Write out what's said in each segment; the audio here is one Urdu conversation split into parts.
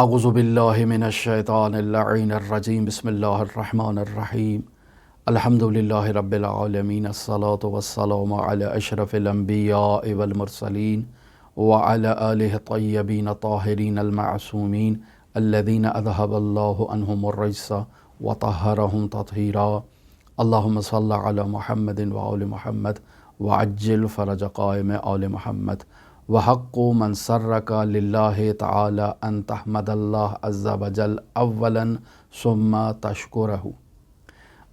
اعوذ باللہ من الشیطان اللعین الرجیم بسم اللہ الرحمن الرحیم الحمد للہ رب العالمین الصلاة والسلام علی اشرف الانبیاء والمرسلین وعلی آلہ الطیبین الطاہرین المعصومین الذین اذہب اللہ عنہم الرجس وطہرہم تطہیرا اللہم صل علی محمد وآل محمد وعجل فرج قائم آل محمد وحق من سرک للہ تعالی ان تحمد اللہ عز وجل اولا ثم تشکرہ۔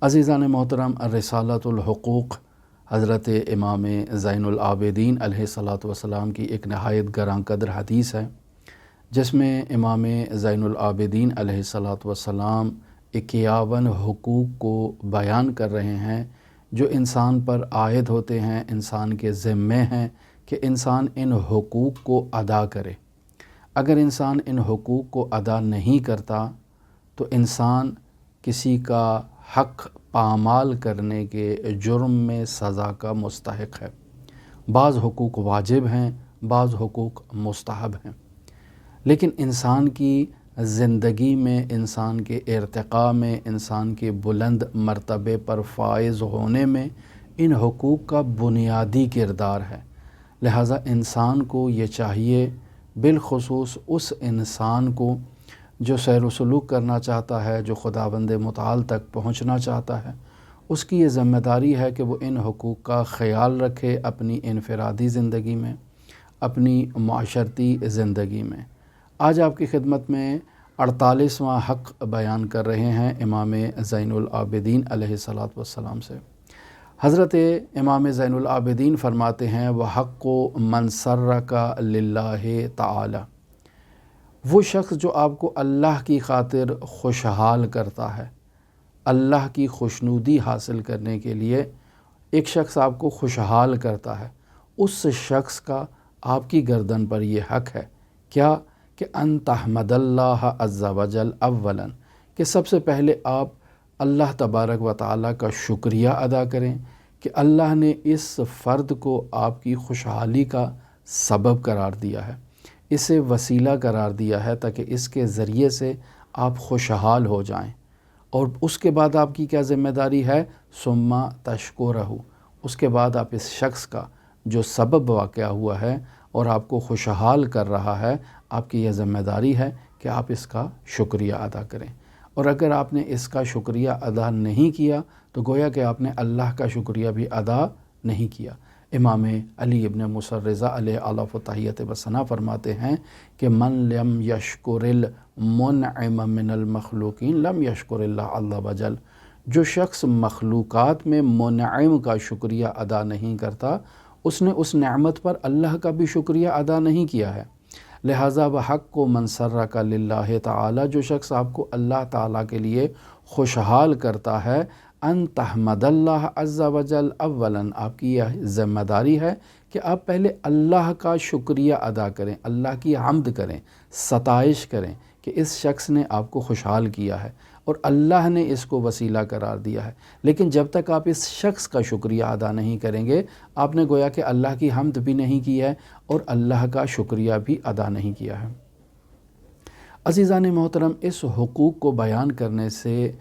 عزیزان محترم، رسالۃ الحقوق حضرت امام زین العابدین علیہ السلام کی ایک نہایت گراں قدر حدیث ہے، جس میں امام زین العابدین علیہ السلام 51 حقوق کو بیان کر رہے ہیں جو انسان پر عائد ہوتے ہیں، انسان کے ذمے ہیں کہ انسان ان حقوق کو ادا کرے۔ اگر انسان ان حقوق کو ادا نہیں کرتا تو انسان کسی کا حق پامال کرنے کے جرم میں سزا کا مستحق ہے۔ بعض حقوق واجب ہیں، بعض حقوق مستحب ہیں، لیکن انسان کی زندگی میں، انسان کے ارتقاء میں، انسان کے بلند مرتبے پر فائز ہونے میں ان حقوق کا بنیادی کردار ہے۔ لہٰذا انسان کو یہ چاہیے، بالخصوص اس انسان کو جو سیر و سلوک کرنا چاہتا ہے، جو خداوند متعال تک پہنچنا چاہتا ہے، اس کی یہ ذمہ داری ہے کہ وہ ان حقوق کا خیال رکھے اپنی انفرادی زندگی میں، اپنی معاشرتی زندگی میں۔ آج آپ کی خدمت میں 48واں حق بیان کر رہے ہیں امام زین العابدین علیہ السلام سے۔ حضرت امام زین العابدین فرماتے ہیں وَحَقُّ مَنْ سَرَّكَ لِلَّهِ تعالی، وہ شخص جو آپ کو اللہ کی خاطر خوشحال کرتا ہے، اللہ کی خوشنودی حاصل کرنے کے لیے ایک شخص آپ کو خوشحال کرتا ہے، اس شخص کا آپ کی گردن پر یہ حق ہے کیا کہ ان تحمد اللہ عز وجل اولا، کہ سب سے پہلے آپ اللہ تبارک و تعالیٰ کا شکریہ ادا کریں کہ اللہ نے اس فرد کو آپ کی خوشحالی کا سبب قرار دیا ہے، اسے وسیلہ قرار دیا ہے تاکہ اس کے ذریعے سے آپ خوشحال ہو جائیں۔ اور اس کے بعد آپ کی کیا ذمہ داری ہے؟ ثم تشکرہ، اس کے بعد آپ اس شخص کا جو سبب واقع ہوا ہے اور آپ کو خوشحال کر رہا ہے، آپ کی یہ ذمہ داری ہے کہ آپ اس کا شکریہ ادا کریں۔ اور اگر آپ نے اس کا شکریہ ادا نہیں کیا تو گویا کہ آپ نے اللہ کا شکریہ بھی ادا نہیں کیا۔ امام علی ابن موسیٰ رضا علیہ آلاف و تحیت و ثنا فرماتے ہیں کہ من لم یشکر المنعم من المخلوقین لم یشکر اللہ عز وجل، جو شخص مخلوقات میں منعم کا شکریہ ادا نہیں کرتا، اس نے اس نعمت پر اللہ کا بھی شکریہ ادا نہیں کیا ہے۔ لہٰذا وَحَقُّ مَنْ سَرَّكَ لِلَّهِ تعالی، جو شخص آپ کو اللہ تعالیٰ کے لیے خوشحال کرتا ہے، ان تحمد اللہ عز وجل اولا، آپ کی یہ ذمہ داری ہے کہ آپ پہلے اللہ کا شکریہ ادا کریں، اللہ کی حمد کریں، ستائش کریں کہ اس شخص نے آپ کو خوشحال کیا ہے اور اللہ نے اس کو وسیلہ قرار دیا ہے۔ لیکن جب تک آپ اس شخص کا شکریہ ادا نہیں کریں گے، آپ نے گویا کہ اللہ کی حمد بھی نہیں کی ہے اور اللہ کا شکریہ بھی ادا نہیں کیا ہے۔ عزیزان محترم، اس حقوق کو بیان کرنے سے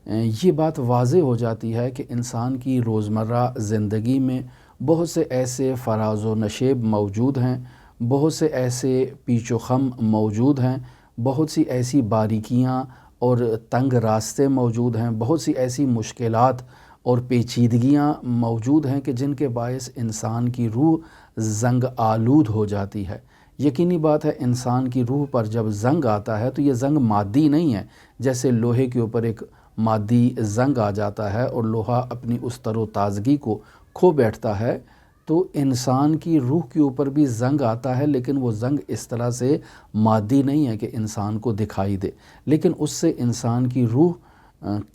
یہ بات واضح ہو جاتی ہے کہ انسان کی روزمرہ زندگی میں بہت سے ایسے فراز و نشیب موجود ہیں، بہت سے ایسے پیچ و خم موجود ہیں، بہت سی ایسی باریکیاں اور تنگ راستے موجود ہیں، بہت سی ایسی مشکلات اور پیچیدگیاں موجود ہیں کہ جن کے باعث انسان کی روح زنگ آلود ہو جاتی ہے۔ یقینی بات ہے، انسان کی روح پر جب زنگ آتا ہے تو یہ زنگ مادی نہیں ہے، جیسے لوہے کے اوپر ایک مادی زنگ آ جاتا ہے اور لوہا اپنی اس تر و تازگی کو کھو بیٹھتا ہے، تو انسان کی روح کے اوپر بھی زنگ آتا ہے، لیکن وہ زنگ اس طرح سے مادی نہیں ہے کہ انسان کو دکھائی دے، لیکن اس سے انسان کی روح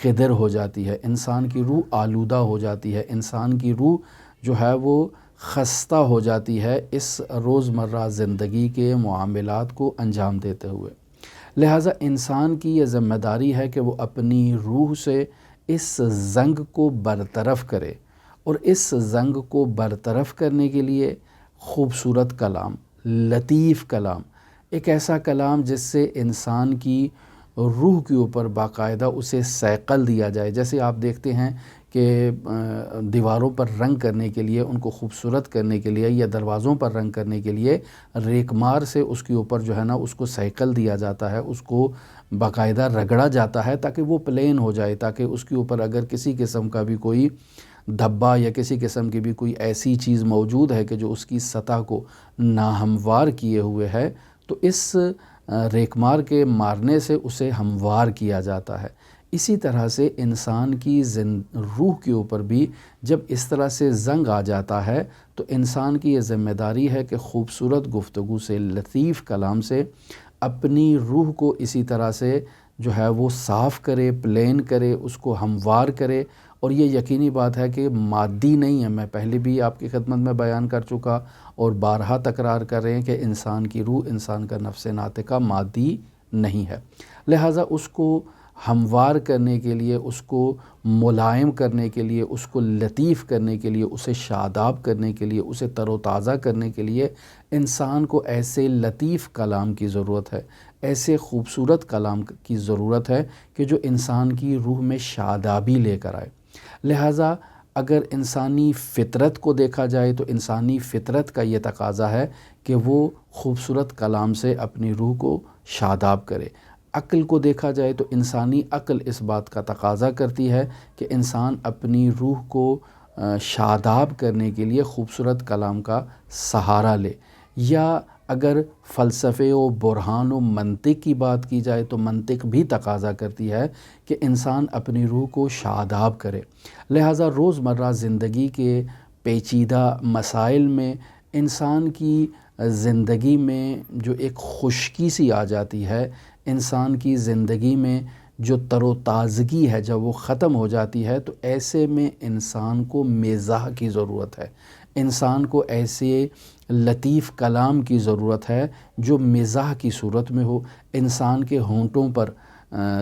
قدر ہو جاتی ہے، انسان کی روح آلودہ ہو جاتی ہے، انسان کی روح جو ہے وہ خستہ ہو جاتی ہے اس روزمرہ زندگی کے معاملات کو انجام دیتے ہوئے۔ لہٰذا انسان کی یہ ذمہ داری ہے کہ وہ اپنی روح سے اس زنگ کو برطرف کرے، اور اس زنگ کو برطرف کرنے کے لیے خوبصورت کلام، لطیف کلام، ایک ایسا کلام جس سے انسان کی روح کے اوپر باقاعدہ اسے صیقل دیا جائے. جیسے آپ دیکھتے ہیں کہ دیواروں پر رنگ کرنے کے لیے، ان کو خوبصورت کرنے کے لیے، یا دروازوں پر رنگ کرنے کے لیے ریکمار سے اس کے اوپر جو ہے نا اس کو صیقل دیا جاتا ہے، اس کو باقاعدہ رگڑا جاتا ہے تاکہ وہ پلین ہو جائے، تاکہ اس کے اوپر اگر کسی قسم کا بھی کوئی دھبا یا کسی قسم کی بھی کوئی ایسی چیز موجود ہے کہ جو اس کی سطح کو ناہموار کیے ہوئے ہے، تو اس ریکمار کے مارنے سے اسے ہموار کیا جاتا ہے. اسی طرح سے انسان کی روح کے اوپر بھی جب اس طرح سے زنگ آ جاتا ہے تو انسان کی یہ ذمہ داری ہے کہ خوبصورت گفتگو سے، لطیف کلام سے اپنی روح کو اسی طرح سے جو ہے وہ صاف کرے، پلین کرے، اس کو ہموار کرے. اور یہ یقینی بات ہے کہ مادی نہیں ہے. میں پہلے بھی آپ کی خدمت میں بیان کر چکا اور بارہا تکرار کر رہے ہیں کہ انسان کی روح، انسان کا نفس ناطقہ مادی نہیں ہے. لہٰذا اس کو ہموار کرنے کے لیے، اس کو ملائم کرنے کے لیے، اس کو لطیف کرنے کے لیے، اسے شاداب کرنے کے لیے، اسے تر و تازہ کرنے کے لیے انسان کو ایسے لطیف کلام کی ضرورت ہے، ایسے خوبصورت کلام کی ضرورت ہے کہ جو انسان کی روح میں شادابی لے کر آئے. لہٰذا اگر انسانی فطرت کو دیکھا جائے تو انسانی فطرت کا یہ تقاضا ہے کہ وہ خوبصورت کلام سے اپنی روح کو شاداب کرے. عقل کو دیکھا جائے تو انسانی عقل اس بات کا تقاضا کرتی ہے کہ انسان اپنی روح کو شاداب کرنے کے لیے خوبصورت کلام کا سہارا لے. یا اگر فلسفے و برہان و منطق کی بات کی جائے تو منطق بھی تقاضا کرتی ہے کہ انسان اپنی روح کو شاداب کرے. لہٰذا روزمرہ زندگی کے پیچیدہ مسائل میں انسان کی زندگی میں جو ایک خشکی سی آ جاتی ہے، انسان کی زندگی میں جو تر و تازگی ہے جب وہ ختم ہو جاتی ہے، تو ایسے میں انسان کو مزاح کی ضرورت ہے. انسان کو ایسے لطیف کلام کی ضرورت ہے جو مزاح کی صورت میں ہو، انسان کے ہونٹوں پر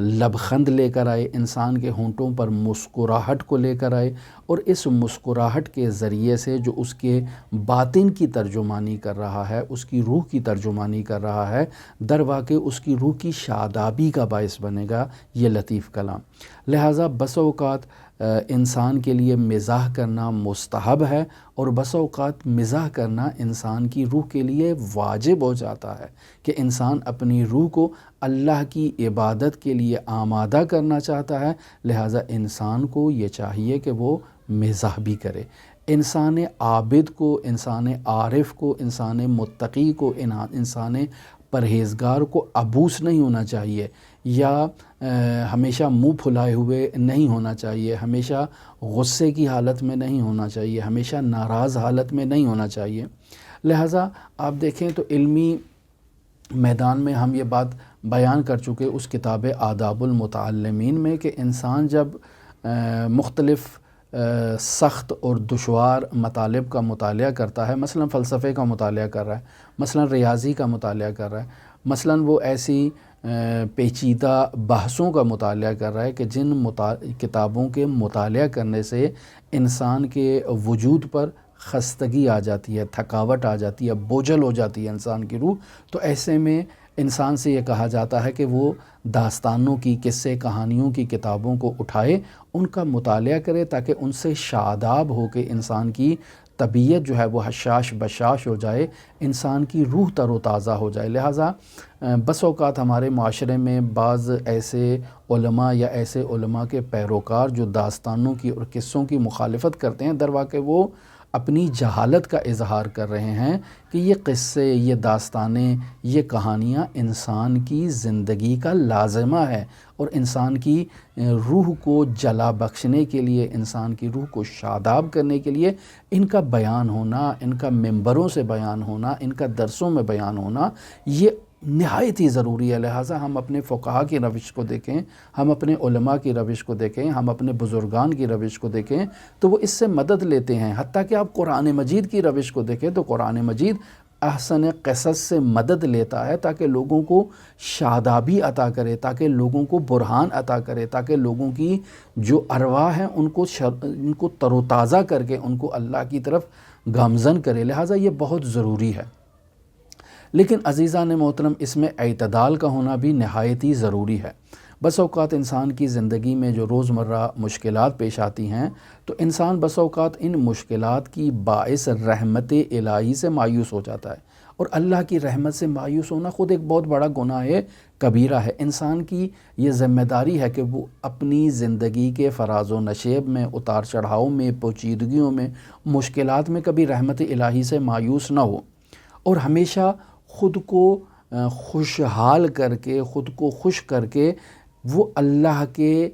لبخند لے کر آئے، انسان کے ہونٹوں پر مسکراہٹ کو لے کر آئے، اور اس مسکراہٹ کے ذریعے سے جو اس کے باطن کی ترجمانی کر رہا ہے، اس کی روح کی ترجمانی کر رہا ہے، در واقع اس کی روح کی شادابی کا باعث بنے گا یہ لطیف کلام. لہٰذا بس اوقات انسان کے لیے مزاح کرنا مستحب ہے، اور بس اوقات مزاح کرنا انسان کی روح کے لیے واجب ہو جاتا ہے کہ انسان اپنی روح کو اللہ کی عبادت کے لیے آمادہ کرنا چاہتا ہے. لہٰذا انسان کو یہ چاہیے کہ وہ مزاح بھی کرے. انسان عابد کو، انسان عارف کو، انسان متقی کو، انسان پرہیزگار کو عبوس نہیں ہونا چاہیے، یا ہمیشہ منہ پھلائے ہوئے نہیں ہونا چاہیے، ہمیشہ غصے کی حالت میں نہیں ہونا چاہیے، ہمیشہ ناراض حالت میں نہیں ہونا چاہیے. لہٰذا آپ دیکھیں تو علمی میدان میں ہم یہ بات بیان کر چکے اس کتاب آداب المتعلمین میں کہ انسان جب مختلف سخت اور دشوار مطالب کا مطالعہ کرتا ہے، مثلا فلسفے کا مطالعہ کر رہا ہے، مثلا ریاضی کا مطالعہ کر رہا ہے، مثلا وہ ایسی پیچیدہ بحثوں کا مطالعہ کر رہا ہے کہ جن کتابوں کے مطالعہ کرنے سے انسان کے وجود پر خستگی آ جاتی ہے، تھکاوٹ آ جاتی ہے، بوجھل ہو جاتی ہے انسان کی روح، تو ایسے میں انسان سے یہ کہا جاتا ہے کہ وہ داستانوں کی، قصے کہانیوں کی کتابوں کو اٹھائے، ان کا مطالعہ کرے تاکہ ان سے شاداب ہو کے انسان کی طبیعت جو ہے وہ حشاش بشاش ہو جائے، انسان کی روح تر و تازہ ہو جائے. لہٰذا بس اوقات ہمارے معاشرے میں بعض ایسے علماء یا ایسے علماء کے پیروکار جو داستانوں کی اور قصوں کی مخالفت کرتے ہیں، در واقع وہ اپنی جہالت کا اظہار کر رہے ہیں کہ یہ قصے، یہ داستانیں، یہ کہانیاں انسان کی زندگی کا لازمہ ہے، اور انسان کی روح کو جلا بخشنے کے لیے، انسان کی روح کو شاداب کرنے کے لیے ان کا بیان ہونا، ان کا ممبروں سے بیان ہونا، ان کا درسوں میں بیان ہونا یہ نہایت ہی ضروری ہے. لہٰذا ہم اپنے فقہا کی روش کو دیکھیں، ہم اپنے علماء کی روش کو دیکھیں، ہم اپنے بزرگان کی روش کو دیکھیں تو وہ اس سے مدد لیتے ہیں. حتیٰ کہ آپ قرآن مجید کی روش کو دیکھیں تو قرآن مجید احسن قصص سے مدد لیتا ہے تاکہ لوگوں کو شادابی عطا کرے، تاکہ لوگوں کو برہان عطا کرے، تاکہ لوگوں کی جو ارواح ہیں ان کو تر و تازہ کر کے ان کو اللہ کی طرف گامزن کرے. لہٰذا یہ بہت ضروری ہے. لیکن عزیزان محترم اس میں اعتدال کا ہونا بھی نہایت ہی ضروری ہے۔ بس اوقات انسان کی زندگی میں جو روزمرہ مشکلات پیش آتی ہیں تو انسان بس اوقات ان مشکلات کی باعث رحمت الہی سے مایوس ہو جاتا ہے، اور اللہ کی رحمت سے مایوس ہونا خود ایک بہت بڑا گناہ کبیرہ ہے۔ انسان کی یہ ذمہ داری ہے کہ وہ اپنی زندگی کے فراز و نشیب میں، اتار چڑھاؤ میں، پیچیدگیوں میں، مشکلات میں کبھی رحمت الہی سے مایوس نہ ہو، اور ہمیشہ خود کو خوشحال کر کے، خود کو خوش کر کے وہ اللہ کے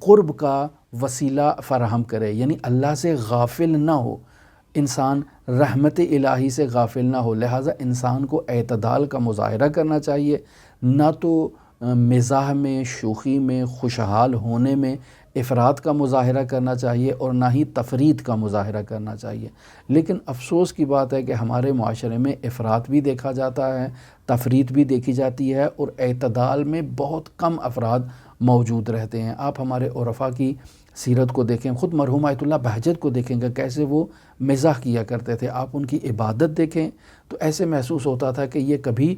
قرب کا وسیلہ فراہم کرے، یعنی اللہ سے غافل نہ ہو، انسان رحمت الہی سے غافل نہ ہو۔ لہٰذا انسان کو اعتدال کا مظاہرہ کرنا چاہیے، نہ تو مزاح میں، شوخی میں، خوشحال ہونے میں افراط کا مظاہرہ کرنا چاہیے، اور نہ ہی تفریط کا مظاہرہ کرنا چاہیے۔ لیکن افسوس کی بات ہے کہ ہمارے معاشرے میں افراط بھی دیکھا جاتا ہے، تفریط بھی دیکھی جاتی ہے، اور اعتدال میں بہت کم افراد موجود رہتے ہیں۔ آپ ہمارے عرفاء کی سیرت کو دیکھیں، خود مرحوم آیت اللہ بہجت کو دیکھیں گے کیسے وہ مزاح کیا کرتے تھے، آپ ان کی عبادت دیکھیں تو ایسے محسوس ہوتا تھا کہ یہ کبھی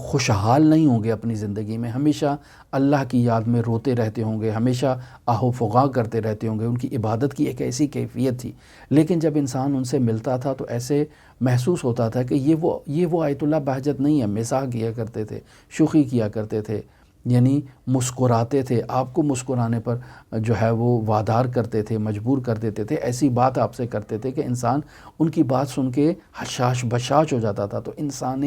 خوشحال نہیں ہوں گے اپنی زندگی میں، ہمیشہ اللہ کی یاد میں روتے رہتے ہوں گے، ہمیشہ آہ و فغاں کرتے رہتے ہوں گے۔ ان کی عبادت کی ایک ایسی کیفیت تھی، لیکن جب انسان ان سے ملتا تھا تو ایسے محسوس ہوتا تھا کہ یہ وہ آیت اللہ بہجت نہیں ہے۔ مزاح کیا کرتے تھے، شوخی کیا کرتے تھے، یعنی مسکراتے تھے، آپ کو مسکرانے پر جو ہے وہ وادار کرتے تھے، مجبور کر دیتے تھے، ایسی بات آپ سے کرتے تھے کہ انسان ان کی بات سن کے حشاش بشاش ہو جاتا تھا۔ تو انسان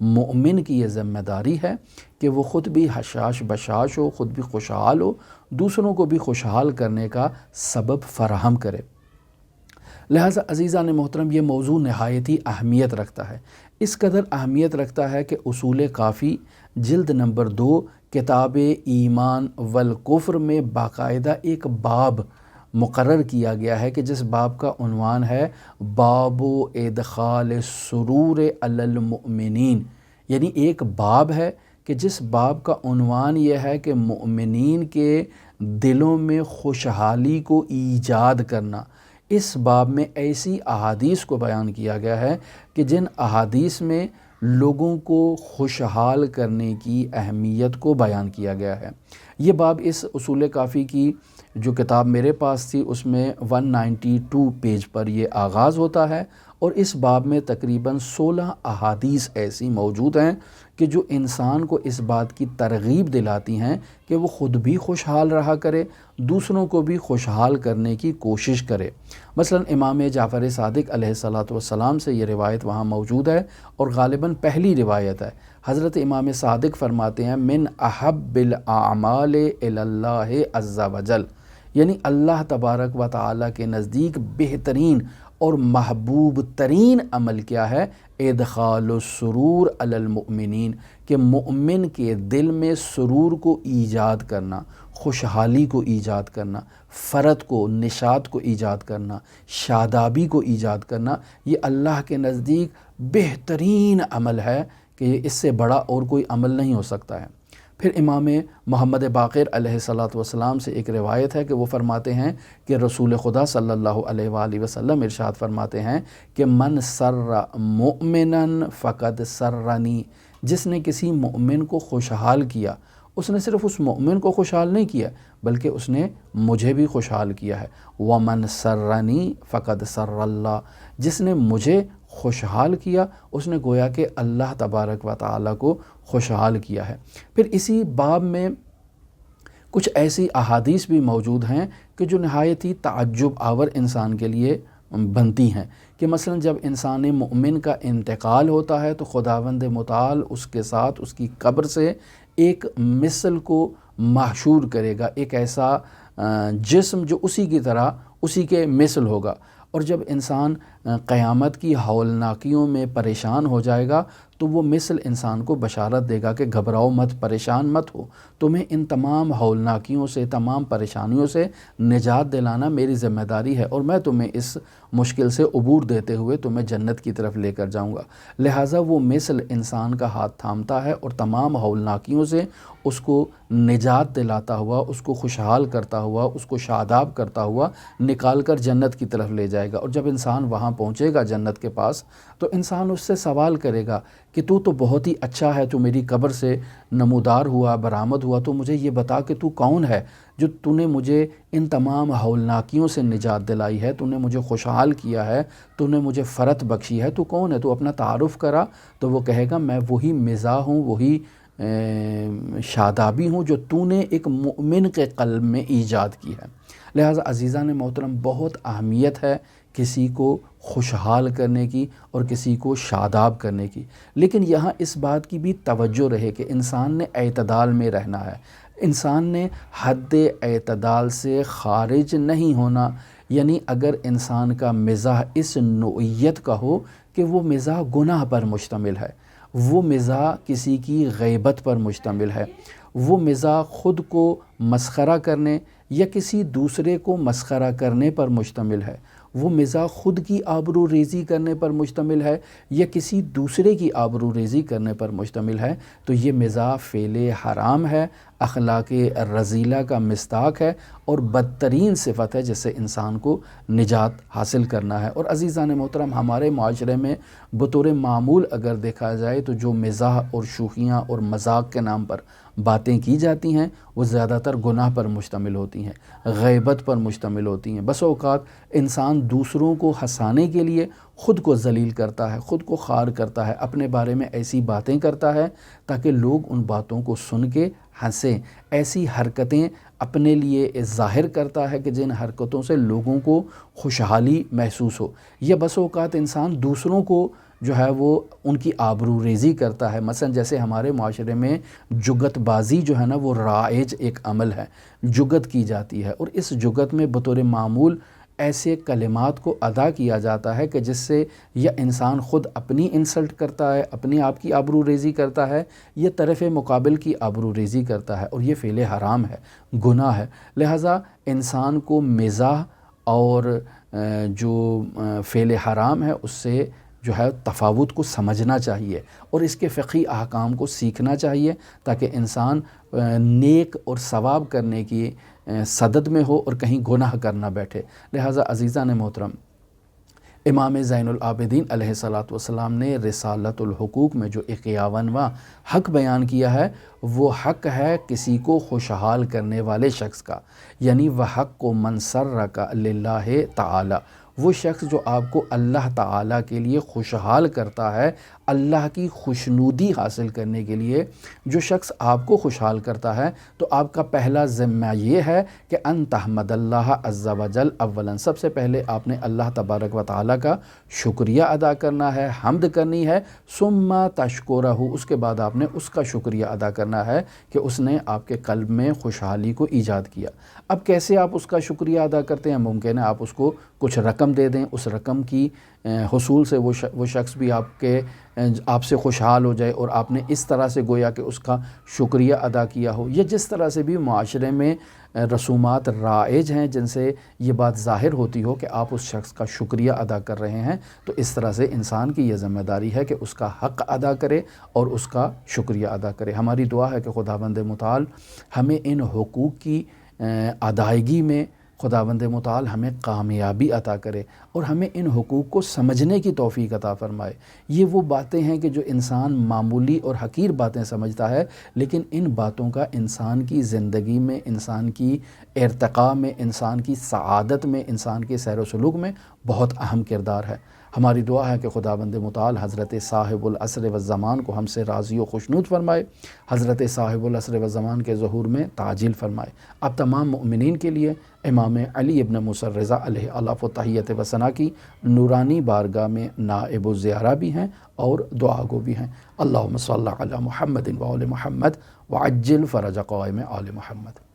مومن کی یہ ذمہ داری ہے کہ وہ خود بھی حشاش بشاش ہو، خود بھی خوشحال ہو، دوسروں کو بھی خوشحال کرنے کا سبب فراہم کرے۔ لہٰذا عزیزان محترم یہ موضوع نہایت ہی اہمیت رکھتا ہے، اس قدر اہمیت رکھتا ہے کہ اصول کافی جلد نمبر 2 کتاب ایمان والکفر میں باقاعدہ ایک باب مقرر کیا گیا ہے کہ جس باب کا عنوان ہے باب ادخال سرور علی المؤمنین، یعنی ایک باب ہے کہ جس باب کا عنوان یہ ہے کہ مؤمنین کے دلوں میں خوشحالی کو ایجاد کرنا۔ اس باب میں ایسی احادیث کو بیان کیا گیا ہے کہ جن احادیث میں لوگوں کو خوشحال کرنے کی اہمیت کو بیان کیا گیا ہے۔ یہ باب اس اصول کافی کی جو کتاب میرے پاس تھی اس میں 192 پیج پر یہ آغاز ہوتا ہے، اور اس باب میں تقریباً 16 احادیث ایسی موجود ہیں کہ جو انسان کو اس بات کی ترغیب دلاتی ہیں کہ وہ خود بھی خوشحال رہا کرے، دوسروں کو بھی خوشحال کرنے کی کوشش کرے۔ مثلا امام جعفر صادق علیہ السلام سے یہ روایت وہاں موجود ہے، اور غالباً پہلی روایت ہے۔ حضرت امام صادق فرماتے ہیں من احب الاعمال الی اللہ عز وجل، یعنی اللہ تبارک و تعالیٰ کے نزدیک بہترین اور محبوب ترین عمل کیا ہے؟ ادخال السرور علی المؤمنین، کہ مؤمن کے دل میں سرور کو ایجاد کرنا، خوشحالی کو ایجاد کرنا، فرحت کو، نشاط کو ایجاد کرنا، شادابی کو ایجاد کرنا، یہ اللہ کے نزدیک بہترین عمل ہے کہ اس سے بڑا اور کوئی عمل نہیں ہو سکتا ہے۔ پھر امام محمد باقر علیہ السلام سے ایک روایت ہے کہ وہ فرماتے ہیں کہ رسول خدا صلی اللہ علیہ وآلہ وسلم ارشاد فرماتے ہیں کہ من سر مؤمنا فقد سرنی، جس نے کسی مؤمن کو خوشحال کیا، اس نے صرف اس مؤمن کو خوشحال نہیں کیا بلکہ اس نے مجھے بھی خوشحال کیا ہے۔ ومن سرنی فقد سر اللہ، جس نے مجھے خوشحال کیا اس نے گویا کہ اللہ تبارک و تعالیٰ کو خوشحال کیا ہے۔ پھر اسی باب میں کچھ ایسی احادیث بھی موجود ہیں کہ جو نہایت ہی تعجب آور انسان کے لیے بنتی ہیں، کہ مثلا جب انسان مؤمن کا انتقال ہوتا ہے تو خداوند متعال اس کے ساتھ اس کی قبر سے ایک مثل کو محشور کرے گا، ایک ایسا جسم جو اسی کی طرح، اسی کے مثل ہوگا، اور جب انسان قیامت کی ہولناکیوں میں پریشان ہو جائے گا تو وہ مثل انسان کو بشارت دے گا کہ گھبراؤ مت، پریشان مت ہو، تمہیں ان تمام ہولناکیوں سے، تمام پریشانیوں سے نجات دلانا میری ذمہ داری ہے، اور میں تمہیں اس مشکل سے عبور دیتے ہوئے تمہیں جنت کی طرف لے کر جاؤں گا۔ لہٰذا وہ مثل انسان کا ہاتھ تھامتا ہے اور تمام ہولناکیوں سے اس کو نجات دلاتا ہوا، اس کو خوشحال کرتا ہوا، اس کو شاداب کرتا ہوا نکال کر جنت کی طرف لے جائے گا۔ اور جب انسان وہاں پہنچے گا جنت کے پاس تو انسان اس سے سوال کرے گا کہ تو بہت ہی اچھا ہے، تو میری قبر سے نمودار ہوا، برآمد ہوا، تو مجھے یہ بتا کہ تو کون ہے جو تو نے مجھے ان تمام ہولناکیوں سے نجات دلائی ہے، تو نے مجھے خوشحال کیا ہے، تو نے مجھے فرت بخشی ہے، تو کون ہے؟ تو اپنا تعارف کرا۔ تو وہ کہے گا میں وہی مزاح ہوں، وہی شادابی ہوں جو تو نے ایک مومن کے قلب میں ایجاد کی ہے۔ لہٰذا عزیزان محترم، بہت اہمیت ہے کسی کو خوشحال کرنے کی اور کسی کو شاداب کرنے کی، لیکن یہاں اس بات کی بھی توجہ رہے کہ انسان نے اعتدال میں رہنا ہے، انسان نے حد اعتدال سے خارج نہیں ہونا۔ یعنی اگر انسان کا مزاح اس نوعیت کا ہو کہ وہ مزاح گناہ پر مشتمل ہے، وہ مزاح کسی کی غیبت پر مشتمل ہے، وہ مزاح خود کو مسخرہ کرنے یا کسی دوسرے کو مسخرہ کرنے پر مشتمل ہے، وہ مزاح خود کی آبرو ریزی کرنے پر مشتمل ہے یا کسی دوسرے کی آبرو ریزی کرنے پر مشتمل ہے، تو یہ مزاح فعل حرام ہے، اخلاق رذیلہ کا مصداق ہے اور بدترین صفت ہے جس سے انسان کو نجات حاصل کرنا ہے۔ اور عزیزان محترم، ہمارے معاشرے میں بطور معمول اگر دیکھا جائے تو جو مزاح اور شوخیاں اور مذاق کے نام پر باتیں کی جاتی ہیں وہ زیادہ تر گناہ پر مشتمل ہوتی ہیں، غیبت پر مشتمل ہوتی ہیں۔ بس اوقات انسان دوسروں کو ہنسانے کے لیے خود کو ذلیل کرتا ہے، خود کو خوار کرتا ہے، اپنے بارے میں ایسی باتیں کرتا ہے تاکہ لوگ ان باتوں کو سن کے ہنسیں، ایسی حرکتیں اپنے لیے ظاہر کرتا ہے کہ جن حرکتوں سے لوگوں کو خوشحالی محسوس ہو، یا بس اوقات انسان دوسروں کو جو ہے وہ ان کی آبرو ریزی کرتا ہے۔ مثلا جیسے ہمارے معاشرے میں جگت بازی جو ہے نا وہ رائج ایک عمل ہے، جگت کی جاتی ہے، اور اس جگت میں بطور معمول ایسے کلمات کو ادا کیا جاتا ہے کہ جس سے یا انسان خود اپنی انسلٹ کرتا ہے، اپنی آپ کی آبرو ریزی کرتا ہے، یا طرف مقابل کی آبرو ریزی کرتا ہے، اور یہ فعل حرام ہے، گناہ ہے۔ لہٰذا انسان کو مزاح اور جو فعل حرام ہے اس سے جو ہے تفاوت کو سمجھنا چاہیے اور اس کے فقہی احکام کو سیکھنا چاہیے تاکہ انسان نیک اور ثواب کرنے کی صدد میں ہو اور کہیں گناہ کرنا بیٹھے۔ لہٰذا عزیزان محترم، امام زین العابدین علیہ السلام نے رسالۃ الحقوق میں جو 51واں حق بیان کیا ہے وہ حق ہے کسی کو خوشحال کرنے والے شخص کا، یعنی وہ حق کو من سرک للہ تعالی، وہ شخص جو آپ کو اللہ تعالیٰ کے لیے خوشحال کرتا ہے، اللہ کی خوشنودی حاصل کرنے کے لیے جو شخص آپ کو خوشحال کرتا ہے، تو آپ کا پہلا ذمہ یہ ہے کہ ان تحمد اللہ عز و جل، اولاً سب سے پہلے آپ نے اللہ تبارک و تعالیٰ کا شکریہ ادا کرنا ہے، حمد کرنی ہے، ثم تشکرہ، اس کے بعد آپ نے اس کا شکریہ ادا کرنا ہے کہ اس نے آپ کے قلب میں خوشحالی کو ایجاد کیا۔ اب کیسے آپ اس کا شکریہ ادا کرتے ہیں؟ ممکن ہے آپ اس کو کچھ رقم دے دیں، اس رقم کی حصول سے وہ شخص بھی آپ سے خوشحال ہو جائے اور آپ نے اس طرح سے گویا کہ اس کا شکریہ ادا کیا ہو، یا جس طرح سے بھی معاشرے میں رسومات رائج ہیں جن سے یہ بات ظاہر ہوتی ہو کہ آپ اس شخص کا شکریہ ادا کر رہے ہیں، تو اس طرح سے انسان کی یہ ذمہ داری ہے کہ اس کا حق ادا کرے اور اس کا شکریہ ادا کرے۔ ہماری دعا ہے کہ خداوند متعال ہمیں ان حقوق کی ادائیگی میں خداوند متعال ہمیں کامیابی عطا کرے اور ہمیں ان حقوق کو سمجھنے کی توفیق عطا فرمائے۔ یہ وہ باتیں ہیں کہ جو انسان معمولی اور حقیر باتیں سمجھتا ہے، لیکن ان باتوں کا انسان کی زندگی میں، انسان کی ارتقاء میں، انسان کی سعادت میں، انسان کے سیر و سلوک میں بہت اہم کردار ہے۔ ہماری دعا ہے کہ خداوند متعال حضرت صاحب العصر والزمان کو ہم سے راضی و خوشنود فرمائے، حضرت صاحب العصر والزمان کے ظہور میں تعجیل فرمائے۔ اب تمام مؤمنین کے لیے امام علی ابن موسیٰ الرضا علیہ الاف و تحیت و ثنا کی نورانی بارگاہ میں نائب الزیارہ بھی ہیں اور دعا گو بھی ہیں۔ اللہم صلی علی محمد و آل محمد وعجل فرج قائم آل محمد۔